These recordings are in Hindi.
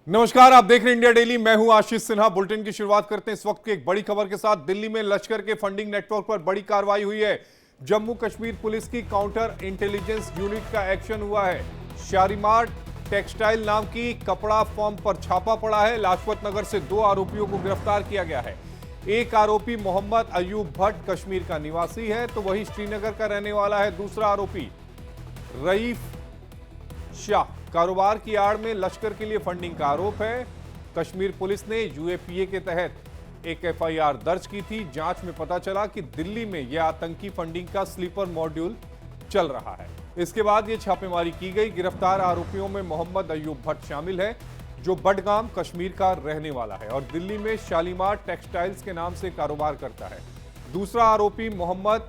नमस्कार, आप देख रहे हैं इंडिया डेली। मैं हूं आशीष सिन्हा। बुलेटिन की शुरुआत करते हैं इस वक्त की एक बड़ी खबर के साथ। दिल्ली में लश्कर के फंडिंग नेटवर्क पर बड़ी कार्रवाई हुई है। जम्मू कश्मीर पुलिस की काउंटर इंटेलिजेंस यूनिट का एक्शन हुआ है। शालीमार टेक्सटाइल नाम की कपड़ा फर्म पर छापा पड़ा है। लाजपत नगर से 2 आरोपियों को गिरफ्तार किया गया है। एक आरोपी मोहम्मद अयूब भट्ट कश्मीर का निवासी है, तो वही श्रीनगर का रहने वाला है। दूसरा आरोपी रईफ शाह कारोबार की आड़ में लश्कर के लिए फंडिंग का आरोप है। कश्मीर पुलिस ने यूएपीए के तहत एक एफआईआर दर्ज की थी। जांच में पता चला कि दिल्ली में यह आतंकी फंडिंग का स्लीपर मॉड्यूल चल रहा है। इसके बाद यह छापेमारी की गई। गिरफ्तार आरोपियों में मोहम्मद अयूब भट्ट शामिल है, जो बडगाम कश्मीर का रहने वाला है और दिल्ली में शालीमार टेक्सटाइल्स के नाम से कारोबार करता है। दूसरा आरोपी मोहम्मद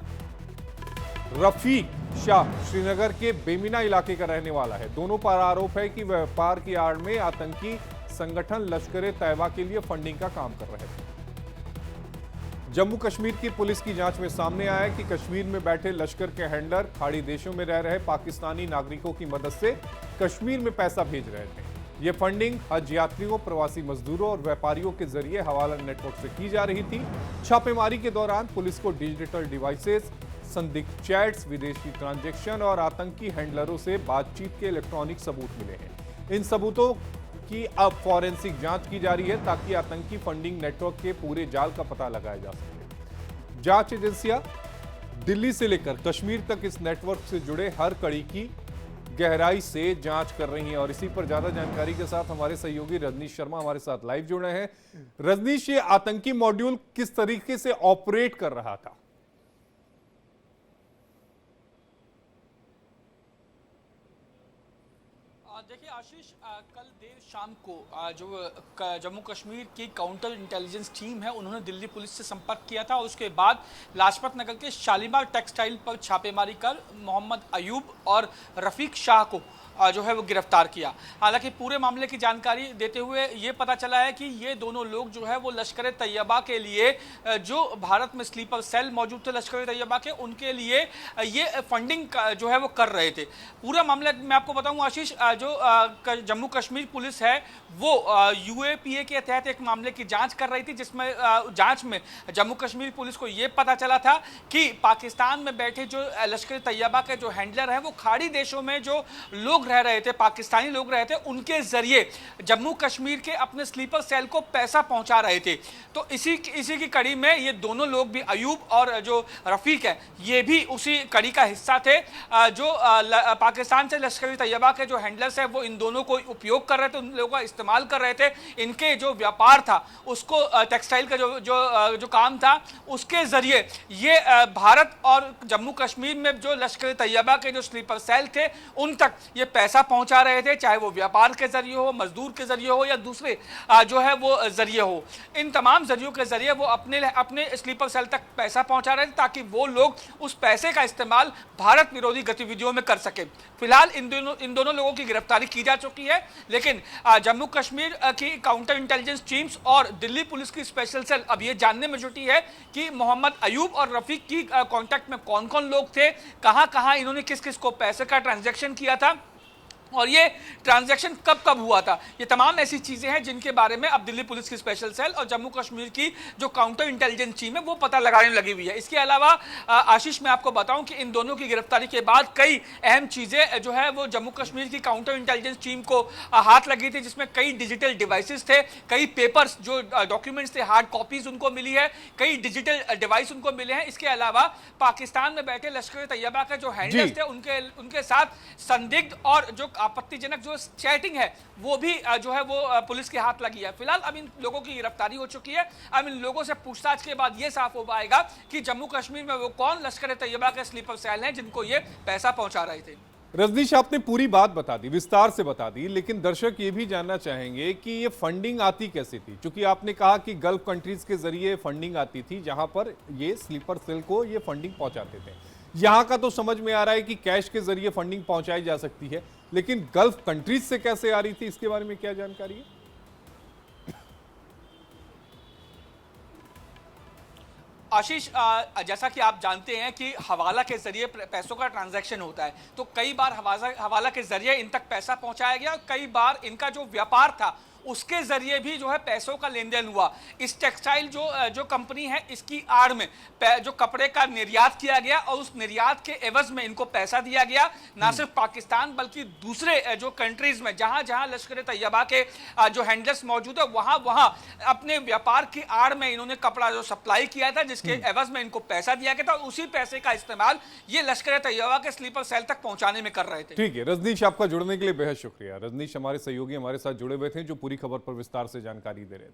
रफीक शाह श्रीनगर के बेमिना इलाके का रहने वाला है। दोनों पर आरोप है कि व्यापार की आड़ में आतंकी संगठन लश्कर तैयबा के लिए फंडिंग का काम कर रहे थे। जम्मू कश्मीर की पुलिस की जांच में सामने आया कि कश्मीर में बैठे लश्कर के हैंडलर खाड़ी देशों में रह रहे पाकिस्तानी नागरिकों की मदद से कश्मीर में पैसा भेज रहे थे। यह फंडिंग हज यात्रियों, प्रवासी मजदूरों और व्यापारियों के जरिए हवाला नेटवर्क से की जा रही थी। छापेमारी के दौरान पुलिस को डिजिटल डिवाइसेस, संदिग्ध चैट्स, विदेशी ट्रांजैक्शन और आतंकी हैंडलरों से बातचीत के इलेक्ट्रॉनिक सबूत मिले हैं। इन सबूतों की अब फॉरेंसिक जांच की जा रही है ताकि आतंकी फंडिंग नेटवर्क के पूरे जाल का पता लगाया जा सके। जांच एजेंसियां दिल्ली से लेकर कश्मीर तक इस नेटवर्क से जुड़े हर कड़ी की गहराई से जांच कर रही हैं और इसी पर ज्यादा जानकारी के साथ हमारे सहयोगी रजनीश शर्मा हमारे साथ लाइव जुड़े हैं। रजनीश, ये आतंकी मॉड्यूल किस तरीके से ऑपरेट कर रहा था? देखिए आशीष, कल देर शाम को जो जम्मू कश्मीर की काउंटर इंटेलिजेंस टीम है उन्होंने दिल्ली पुलिस से संपर्क किया था और उसके बाद लाजपत नगर के शालीमार टेक्सटाइल पर छापेमारी कर मोहम्मद अयूब और रफीक शाह को जो है वो गिरफ्तार किया। हालांकि पूरे मामले की जानकारी देते हुए ये पता चला है कि ये दोनों लोग जो है वो लश्कर तैयबा के लिए, जो भारत में स्लीपर सेल मौजूद थे लश्कर तैयबा के, उनके लिए ये फंडिंग जो है वो कर रहे थे। पूरा मामला मैं आपको बताऊं आशीष, जो जम्मू कश्मीर पुलिस है वो यूएपीए के तहत एक मामले की जांच कर रही थी, जिसमें जांच में जम्मू कश्मीर पुलिस को ये पता चला था कि पाकिस्तान में बैठे जो लश्कर तैयबा के जो हैंडलर हैं वो खाड़ी देशों में जो लोग रह रहे थे, पाकिस्तानी लोग रहे थे, उनके जरिए जम्मू कश्मीर के अपने स्लीपर सेल को पैसा पहुंचा रहे थे। तो इसी की कड़ी में ये दोनों लोग भी, अयूब और जो रफीक है, ये भी उसी कड़ी का हिस्सा थे। जो पाकिस्तान से लश्कर तैयबा के जो हैंडलर्स है वो इन दोनों को उपयोग कर रहे थे, उन लोगों का इस्तेमाल कर रहे थे। इनके जो व्यापार था उसको, टेक्सटाइल का जो काम था, उसके जरिए ये भारत और जम्मू कश्मीर में जो लश्कर तैयबा के जो स्लीपर सेल थे उन तक ये पैसा पहुंचा रहे थे, चाहे वो व्यापार के जरिए हो, मजदूर के जरिए हो या दूसरे जो है वो जरिए हो। इन तमाम जरियों के जरिए वो अपने स्लीपर सेल तक पैसा पहुंचा रहे थे ताकि वो लोग उस पैसे का इस्तेमाल भारत विरोधी गतिविधियों में कर सके। फिलहाल इन दोनों लोगों की गिरफ्तारी की जा चुकी है, लेकिन जम्मू कश्मीर की काउंटर इंटेलिजेंस टीम्स और दिल्ली पुलिस की स्पेशल सेल अब ये जानने में जुटी है कि मोहम्मद अयूब और रफीक की कांटेक्ट में कौन कौन लोग थे, कहां कहां इन्होंने किस किस को पैसे का ट्रांजैक्शन किया था और ये ट्रांजैक्शन कब कब हुआ था। ये तमाम ऐसी चीजें हैं जिनके बारे में अब दिल्ली पुलिस की स्पेशल सेल और जम्मू कश्मीर की जो काउंटर इंटेलिजेंस टीम है वो पता लगाने लगी हुई है। इसके अलावा आशीष, मैं आपको बताऊं कि इन दोनों की गिरफ्तारी के बाद कई अहम चीजें जो है वो जम्मू कश्मीर की काउंटर इंटेलिजेंस टीम को हाथ लगी थी, जिसमें कई डिजिटल डिवाइसेस थे, कई पेपर्स जो डॉक्यूमेंट्स थे, हार्ड कॉपीज उनको मिली है, कई डिजिटल डिवाइस उनको मिले हैं। इसके अलावा पाकिस्तान में बैठे लश्कर तैयबा के जो हैंडलर्स थे उनके साथ संदिग्ध और जो आपत्तिजनक जो चैटिंग है वो भी जो है वो पुलिस के हाथ लगी है। फिलहाल अब इन लोगों की गिरफ्तारी हो चुकी है। अब इन लोगों से पूछताछ के बाद ये साफ हो पाएगा कि जम्मू कश्मीर में वो कौन लश्कर तैयबा के स्लीपर सेल हैं जिनको ये पैसा पहुंचा रहे थे। रजनीश, आपने पूरी बात बता दी, विस्तार से बता दी, लेकिन दर्शक ये भी जानना चाहेंगे कि ये फंडिंग आती कैसे थी? क्योंकि आपने कहा कि गल्फ कंट्रीज के जरिए फंडिंग आती थी जहां पर ये स्लीपर सेल को ये फंडिंग पहुंचाते थे। यहां का तो समझ में आ रहा है कि कैश के जरिए फंडिंग पहुंचाई जा सकती है, लेकिन गल्फ कंट्रीज से कैसे आ रही थी, इसके बारे में क्या जानकारी है? आशीष, जैसा कि आप जानते हैं कि हवाला के जरिए पैसों का ट्रांजैक्शन होता है, तो कई बार हवाला के जरिए इन तक पैसा पहुंचाया गया, कई बार इनका जो व्यापार था उसके जरिए भी जो है पैसों का लेन देन हुआ। इस टेक्सटाइल जो कंपनी है, इसकी आड़ में जो कपड़े का निर्यात किया गया और उस निर्यात के एवज में इनको पैसा दिया गया, ना सिर्फ पाकिस्तान बल्कि दूसरे जो कंट्रीज में जहां जहां लश्कर तैयबा के जो हैंडलर्स मौजूद है वहां वहां अपने व्यापार की आड़ में इन्होंने कपड़ा जो सप्लाई किया था, जिसके एवज में इनको पैसा दिया गया था, उसी पैसे का इस्तेमाल ये लश्कर तैयबा के स्लीपर सेल तक पहुंचाने में कर रहे थे। ठीक है रजनीश, आपका जुड़ने के लिए बेहद शुक्रिया। रजनीश हमारे सहयोगी हमारे साथ जुड़े हुए थे जो पूरी खबर पर विस्तार से जानकारी दे रहे थे।